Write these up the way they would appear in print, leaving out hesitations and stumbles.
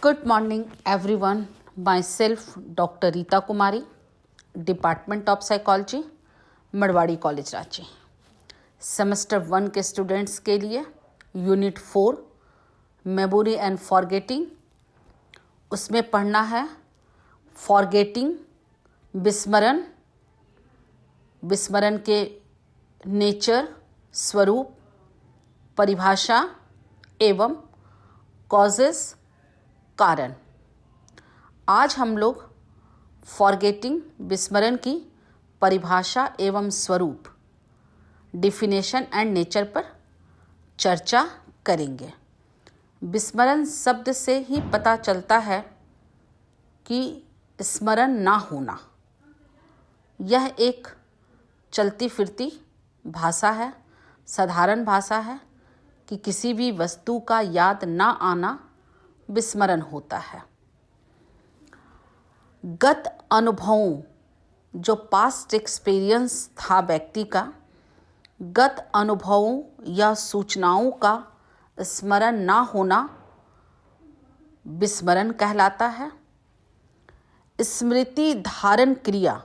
Good morning, everyone. Myself, Dr. Rita Kumari, department of psychology, Marwari college Ranchi. Semester 1 के students के लिए unit 4 memory and forgetting, उसमें पढ़ना है फॉरगेटिंग, विस्मरण, विस्मरण के नेचर, स्वरूप, परिभाषा एवं कॉजेस, कारण। आज हम लोग फॉरगेटिंग, विस्मरण की परिभाषा एवं स्वरूप, डिफिनेशन एंड नेचर पर चर्चा करेंगे। विस्मरण शब्द से ही पता चलता है कि स्मरण ना होना। यह एक चलती फिरती भाषा है, साधारण भाषा है कि किसी भी वस्तु का याद ना आना विस्मरण होता है। गत अनुभवों, जो पास्ट एक्सपीरियंस था व्यक्ति का, गत अनुभवों या सूचनाओं का स्मरण ना होना विस्मरण कहलाता है। स्मृति धारण क्रिया,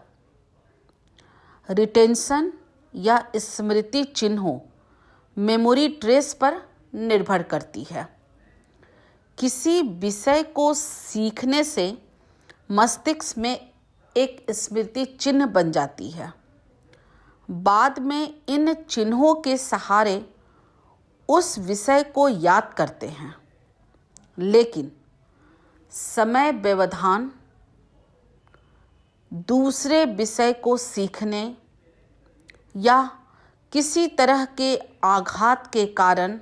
रिटेंशन या स्मृति चिन्हों, मेमोरी ट्रेस पर निर्भर करती है। किसी विषय को सीखने से मस्तिष्क में एक स्मृति चिन्ह बन जाती है। बाद में इन चिन्हों के सहारे उस विषय को याद करते हैं, लेकिन समय व्यवधान, दूसरे विषय को सीखने या किसी तरह के आघात के कारण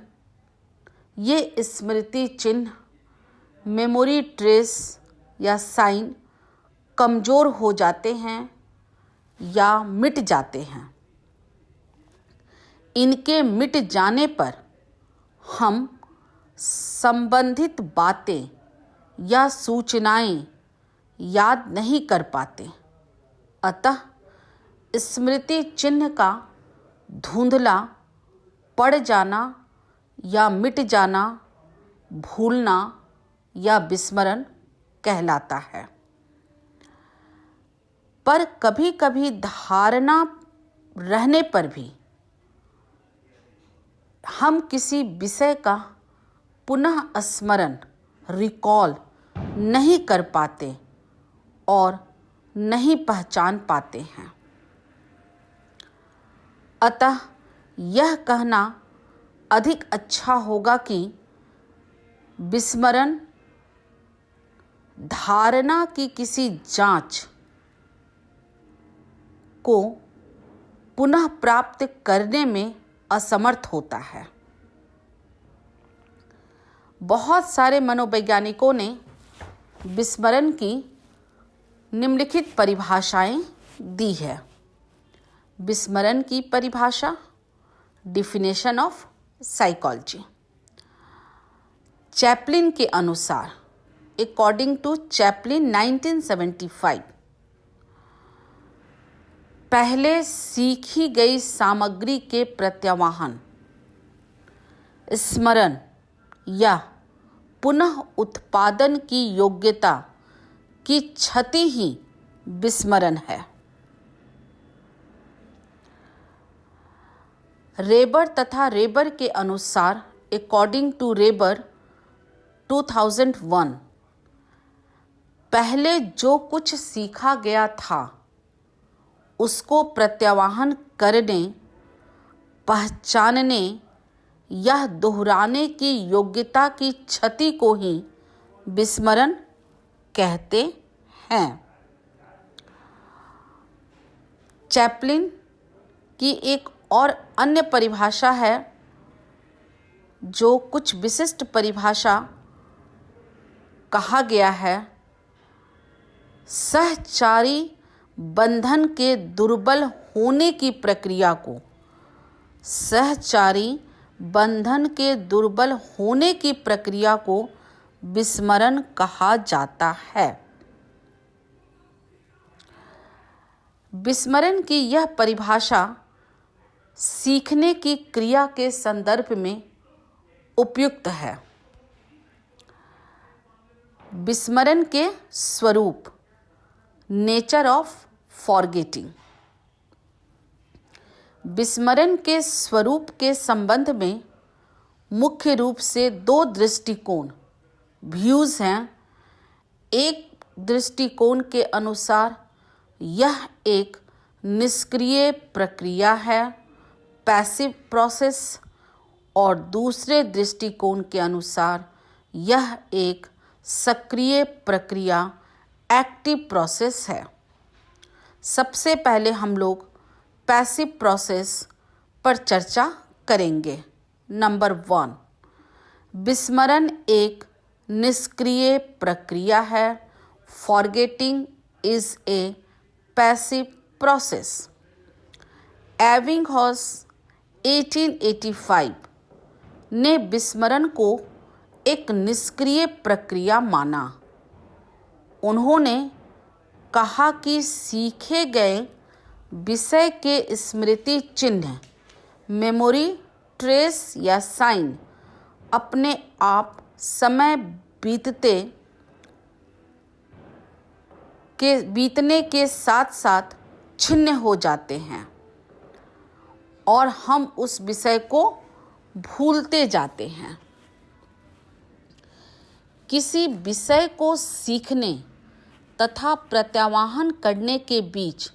ये स्मृति चिन्ह, मेमोरी ट्रेस या साइन कमज़ोर हो जाते हैं या मिट जाते हैं। इनके मिट जाने पर हम संबंधित बातें या सूचनाएं याद नहीं कर पाते। अतः स्मृति चिन्ह का धुंधला पड़ जाना या मिट जाना भूलना या विस्मरण कहलाता है। पर कभी कभी धारणा रहने पर भी हम किसी विषय का पुनः स्मरण, रिकॉल नहीं कर पाते और नहीं पहचान पाते हैं। अतः यह कहना अधिक अच्छा होगा कि विस्मरण धारणा की किसी जांच को पुनः प्राप्त करने में असमर्थ होता है। बहुत सारे मनोवैज्ञानिकों ने विस्मरण की निम्नलिखित परिभाषाएं दी है। विस्मरण की परिभाषा, डिफिनेशन ऑफ साइकोलॉजी। चैपलिन के अनुसार, अकॉर्डिंग टू चैपलिन 1975, पहले सीखी गई सामग्री के प्रत्यावाहन, स्मरण या पुनः उत्पादन की योग्यता की क्षति ही विस्मरण है। रेबर तथा रेबर के अनुसार, अकॉर्डिंग टू रेबर 2001, पहले जो कुछ सीखा गया था उसको प्रत्यावाहन करने, पहचानने या दोहराने की योग्यता की क्षति को ही विस्मरण कहते हैं। चैपलिन की एक और अन्य परिभाषा है, जो कुछ विशिष्ट परिभाषा कहा गया है। सहचारी बंधन के दुर्बल होने की प्रक्रिया को, सहचारी बंधन के दुर्बल होने की प्रक्रिया को विस्मरण कहा जाता है। विस्मरण की यह परिभाषा सीखने की क्रिया के संदर्भ में उपयुक्त है। विस्मरण के स्वरूप, नेचर ऑफ फॉरगेटिंग। विस्मरण के स्वरूप के संबंध में मुख्य रूप से दो दृष्टिकोण, व्यूज हैं। एक दृष्टिकोण के अनुसार यह एक निष्क्रिय प्रक्रिया है, पैसिव प्रोसेस, और दूसरे दृष्टिकोण के अनुसार यह एक सक्रिय प्रक्रिया, एक्टिव प्रोसेस है। सबसे पहले हम लोग पैसिव प्रोसेस पर चर्चा करेंगे। नंबर 1, विस्मरण एक निष्क्रिय प्रक्रिया है। Forgetting is a passive process. Ebbinghaus 1885 ने विस्मरण को एक निष्क्रिय प्रक्रिया माना। उन्होंने कहा कि सीखे गए विषय के स्मृति चिन्ह, मेमोरी ट्रेस या साइन अपने आप समय बीतने के साथ साथ छिन्न हो जाते हैं और हम उस विषय को भूलते जाते हैं। किसी विषय को सीखने तथा प्रत्यावाहन करने के बीच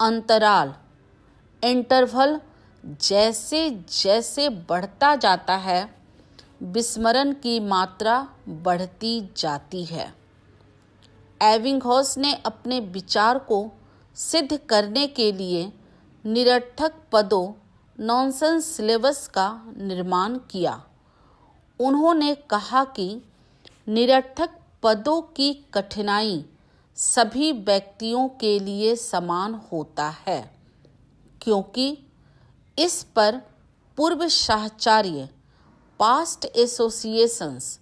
अंतराल, इंटरवल जैसे जैसे बढ़ता जाता है, विस्मरण की मात्रा बढ़ती जाती है। एबिंगहॉस ने अपने विचार को सिद्ध करने के लिए निरर्थक पदों, नॉनसेंस सिलेबस का निर्माण किया। उन्होंने कहा कि निरर्थक पदों की कठिनाई सभी व्यक्तियों के लिए समान होता है, क्योंकि इस पर पूर्व साहचर्य, पास्ट एसोसिएशंस,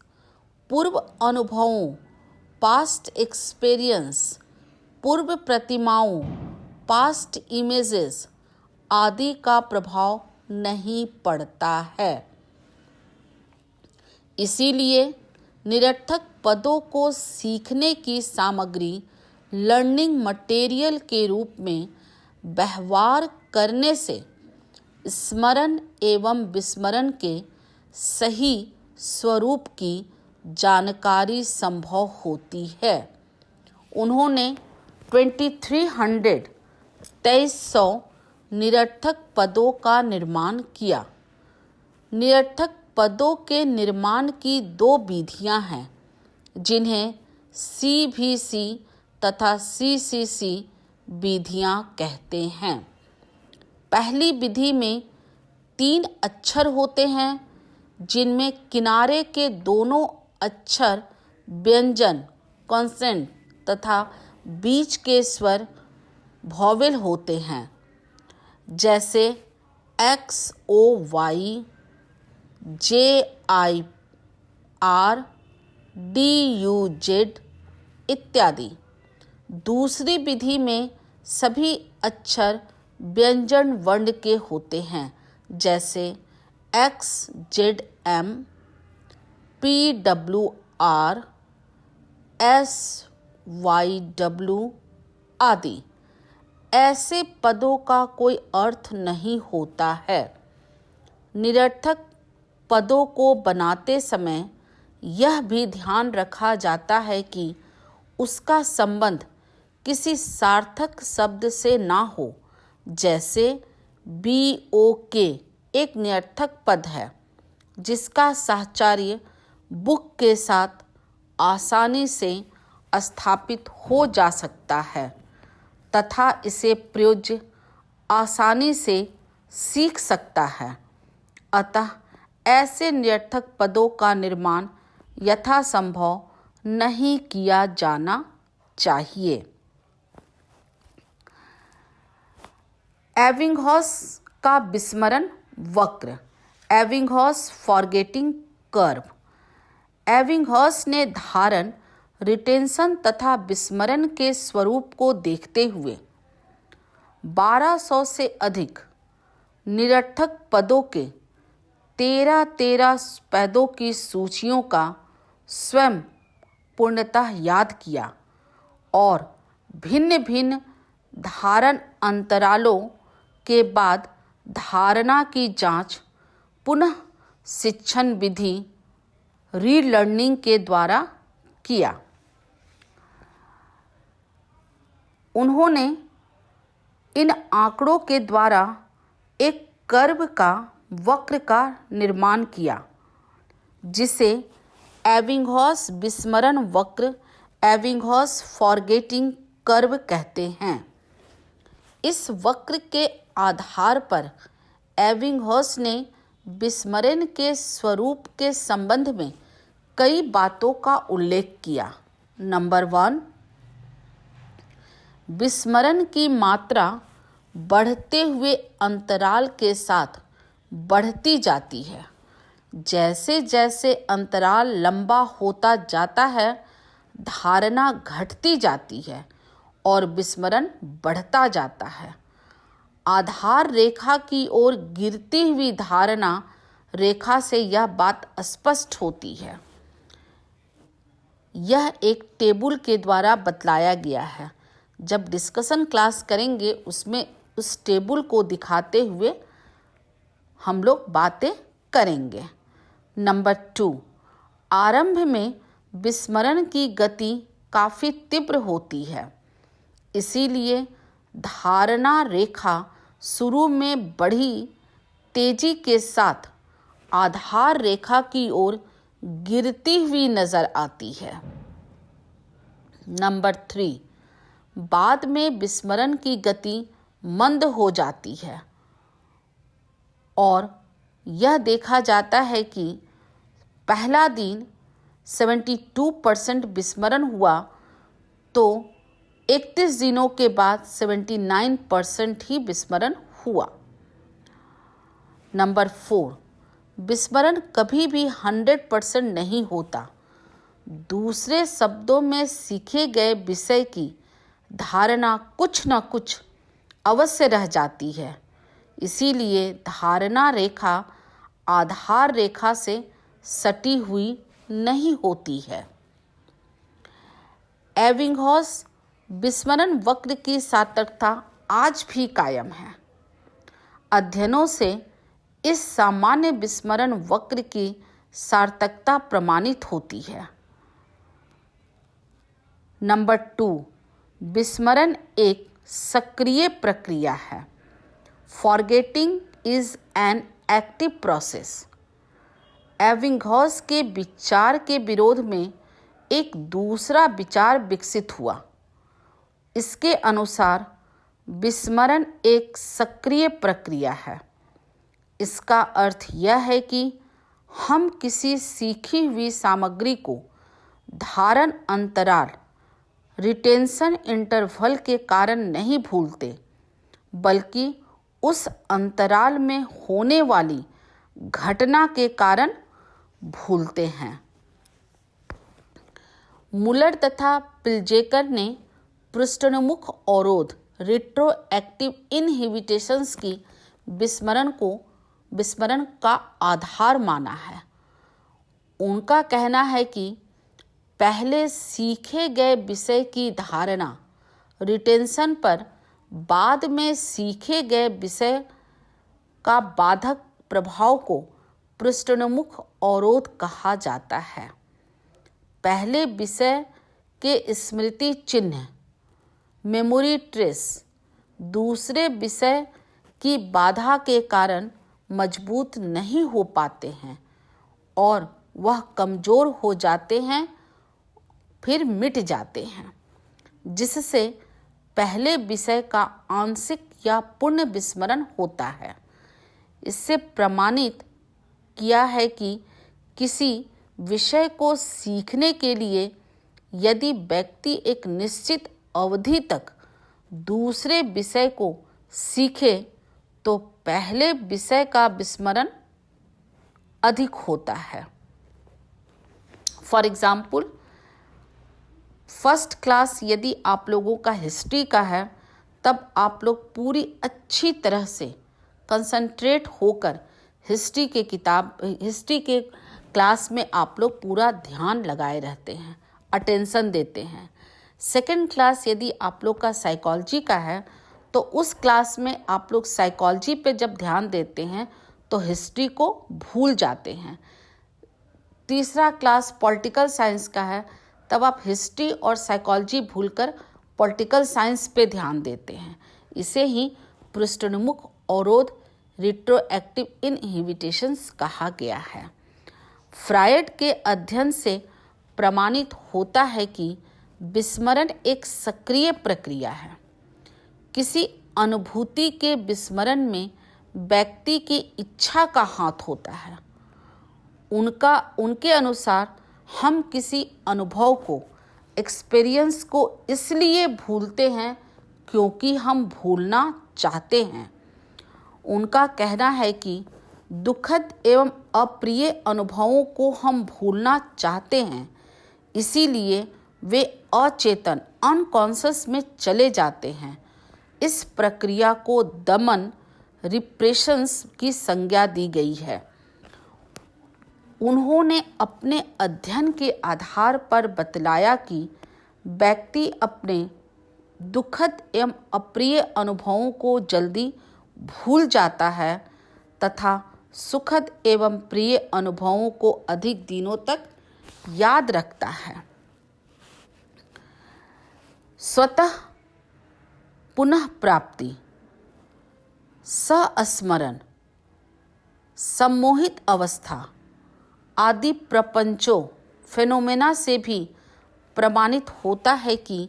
पूर्व अनुभवों, पास्ट एक्सपीरियंस, पूर्व प्रतिमाओं, पास्ट इमेजेस आदि का प्रभाव नहीं पड़ता है। इसीलिए निरर्थक पदों को सीखने की सामग्री लर्निंग मटेरियल के रूप में व्यवहार करने से स्मरण एवं विस्मरण के सही स्वरूप की जानकारी संभव होती है। उन्होंने 2300 निरर्थक पदों का निर्माण किया। निरर्थक पदों के निर्माण की दो विधियां हैं, जिन्हें CVC तथा CCC विधियां कहते हैं। पहली विधि में 3 अक्षर होते हैं, जिनमें किनारे के दोनों अक्षर व्यंजन कॉन्सेंट तथा बीच के स्वर वॉवेल होते हैं, जैसे XOY, JIR, DUZ इत्यादि। दूसरी विधि में सभी अक्षर व्यंजन वर्ण के होते हैं, जैसे XZM, PWR, SYW आदि। ऐसे पदों का कोई अर्थ नहीं होता है। निरर्थक पदों को बनाते समय यह भी ध्यान रखा जाता है कि उसका संबंध किसी सार्थक शब्द से ना हो। जैसे BOK एक निरर्थक पद है, जिसका साहचर्य बुक के साथ आसानी से स्थापित हो जा सकता है तथा इसे प्रयोज्य आसानी से सीख सकता है। अतः ऐसे निरर्थक पदों का निर्माण यथासंभव नहीं किया जाना चाहिए। एबिंगहॉस का विस्मरण वक्र, एबिंगहॉस फॉरगेटिंग कर्व। एबिंगहॉस ने धारण, रिटेंशन तथा विस्मरण के स्वरूप को देखते हुए 1200 से अधिक निरर्थक पदों के 13 पदों की सूचियों का स्वयं पूर्णतः याद किया और भिन्न भिन्न धारण अंतरालों के बाद धारणा की जांच पुनः शिक्षण विधि रीलर्निंग के द्वारा किया। उन्होंने इन आंकड़ों के द्वारा एक कर्व का वक्र का निर्माण किया जिसे एबिंगहॉस विस्मरण वक्र एबिंगहॉस फॉरगेटिंग कर्व कहते हैं। इस वक्र के आधार पर एबिंगहॉस ने विस्मरण के स्वरूप के संबंध में कई बातों का उल्लेख किया। नंबर 1, विस्मरण की मात्रा बढ़ते हुए अंतराल के साथ बढ़ती जाती है। जैसे जैसे अंतराल लंबा होता जाता है, धारणा घटती जाती है और विस्मरण बढ़ता जाता है। आधार रेखा की ओर गिरती हुई धारणा रेखा से यह बात स्पष्ट होती है। यह एक टेबल के द्वारा बतलाया गया है। जब डिस्कशन क्लास करेंगे उसमें उस टेबल को दिखाते हुए हम लोग बातें करेंगे। नंबर 2, आरंभ में विस्मरण की गति काफ़ी तीव्र होती है, इसीलिए धारणा रेखा शुरू में बढ़ी तेजी के साथ आधार रेखा की ओर गिरती हुई नजर आती है। नंबर 3, बाद में विस्मरण की गति मंद हो जाती है और यह देखा जाता है कि पहला दिन 72% विस्मरण हुआ तो 31 दिनों के बाद 79% ही विस्मरण हुआ। नंबर 4, विस्मरण कभी भी 100% नहीं होता। दूसरे शब्दों में सीखे गए विषय की धारणा कुछ न कुछ अवश्य रह जाती है, इसीलिए धारणा रेखा आधार रेखा से सटी हुई नहीं होती है। एबिंगहॉस विस्मरण वक्र की सार्थकता आज भी कायम है। अध्ययनों से इस सामान्य विस्मरण वक्र की सार्थकता प्रमाणित होती है। नंबर 2, विस्मरण एक सक्रिय प्रक्रिया है। Forgetting is an active process. Ebbinghaus के विचार के विरोध में एक दूसरा विचार विकसित हुआ। इसके अनुसार विस्मरण एक सक्रिय प्रक्रिया है। इसका अर्थ यह है कि हम किसी सीखी हुई सामग्री को धारण अंतराल रिटेंशन इंटरवल के कारण नहीं भूलते, बल्कि उस अंतराल में होने वाली घटना के कारण भूलते हैं। मुलर तथा पिल्जेकर ने पृष्ठोन्मुख अवरोध रिट्रोएक्टिव इनहिबिशंस की विस्मरण का आधार माना है। उनका कहना है कि पहले सीखे गए विषय की धारणा रिटेंशन पर बाद में सीखे गए विषय का बाधक प्रभाव को पृष्ठोन्मुख अवरोध कहा जाता है। पहले विषय के स्मृति चिन्ह मेमोरी ट्रेस दूसरे विषय की बाधा के कारण मजबूत नहीं हो पाते हैं और वह कमज़ोर हो जाते हैं, फिर मिट जाते हैं, जिससे पहले विषय का आंशिक या पूर्ण विस्मरण होता है। इससे प्रमाणित किया है कि किसी विषय को सीखने के लिए यदि व्यक्ति एक निश्चित अवधि तक दूसरे विषय को सीखे तो पहले विषय का विस्मरण अधिक होता है। फॉर एग्जाम्पल, फर्स्ट क्लास यदि आप लोगों का हिस्ट्री का है, तब आप लोग पूरी अच्छी तरह से कंसंट्रेट होकर हिस्ट्री के क्लास में आप लोग पूरा ध्यान लगाए रहते हैं, अटेंशन देते हैं। सेकेंड क्लास यदि आप लोग का साइकोलॉजी का है तो उस क्लास में आप लोग साइकोलॉजी पे जब ध्यान देते हैं तो हिस्ट्री को भूल जाते हैं। तीसरा क्लास पॉलिटिकल साइंस का है, तब आप हिस्ट्री और साइकोलॉजी भूलकर पॉलिटिकल साइंस पे ध्यान देते हैं। इसे ही पृष्ठोन्मुख अवरोध रिट्रोएक्टिव इनहिबिशंस कहा गया है। फ्रायड के अध्ययन से प्रमाणित होता है कि विस्मरण एक सक्रिय प्रक्रिया है। किसी अनुभूति के विस्मरण में व्यक्ति की इच्छा का हाथ होता है। उनके अनुसार हम किसी अनुभव को, एक्सपीरियंस को इसलिए भूलते हैं क्योंकि हम भूलना चाहते हैं। उनका कहना है कि दुखद एवं अप्रिय अनुभवों को हम भूलना चाहते हैं, इसीलिए वे अचेतन अनकॉन्शियस में चले जाते हैं। इस प्रक्रिया को दमन रिप्रेशंस की संज्ञा दी गई है। उन्होंने अपने अध्ययन के आधार पर बतलाया कि व्यक्ति अपने दुखद एवं अप्रिय अनुभवों को जल्दी भूल जाता है तथा सुखद एवं प्रिय अनुभवों को अधिक दिनों तक याद रखता है। स्वतः पुनः प्राप्ति, संस्मरण, सम्मोहित अवस्था आदि प्रपंचों फेनोमेना से भी प्रमाणित होता है कि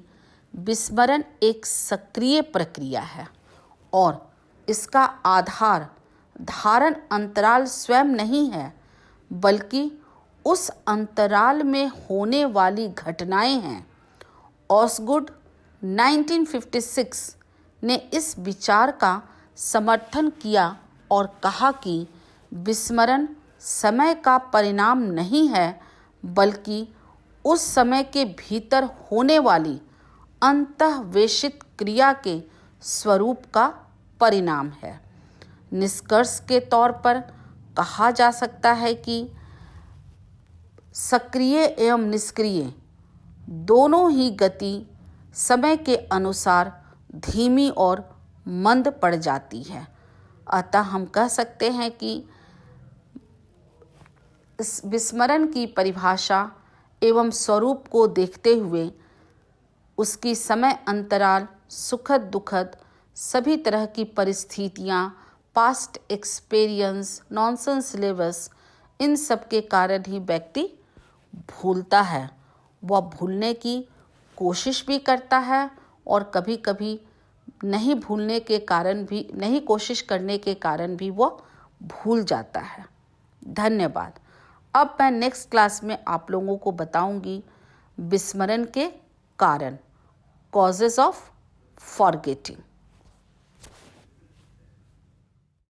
विस्मरण एक सक्रिय प्रक्रिया है और इसका आधार धारण अंतराल स्वयं नहीं है, बल्कि उस अंतराल में होने वाली घटनाएं हैं। ऑसगुड 1956 ने इस विचार का समर्थन किया और कहा कि विस्मरण समय का परिणाम नहीं है, बल्कि उस समय के भीतर होने वाली अंतःवेशित क्रिया के स्वरूप का परिणाम है। निष्कर्ष के तौर पर कहा जा सकता है कि सक्रिय एवं निष्क्रिय दोनों ही गति समय के अनुसार धीमी और मंद पड़ जाती है। अतः हम कह सकते हैं कि इस विस्मरण की परिभाषा एवं स्वरूप को देखते हुए उसकी समय अंतराल, सुखद दुखद सभी तरह की परिस्थितियाँ, पास्ट एक्सपीरियंस, नॉनसेंस सिलेबस, इन सब के कारण ही व्यक्ति भूलता है। वह भूलने की कोशिश भी करता है और कभी कभी नहीं भूलने के कारण भी, नहीं कोशिश करने के कारण भी वह भूल जाता है। धन्यवाद। अब मैं नेक्स्ट क्लास में आप लोगों को बताऊंगी विस्मरण के कारण, कॉजेस ऑफ फॉरगेटिंग।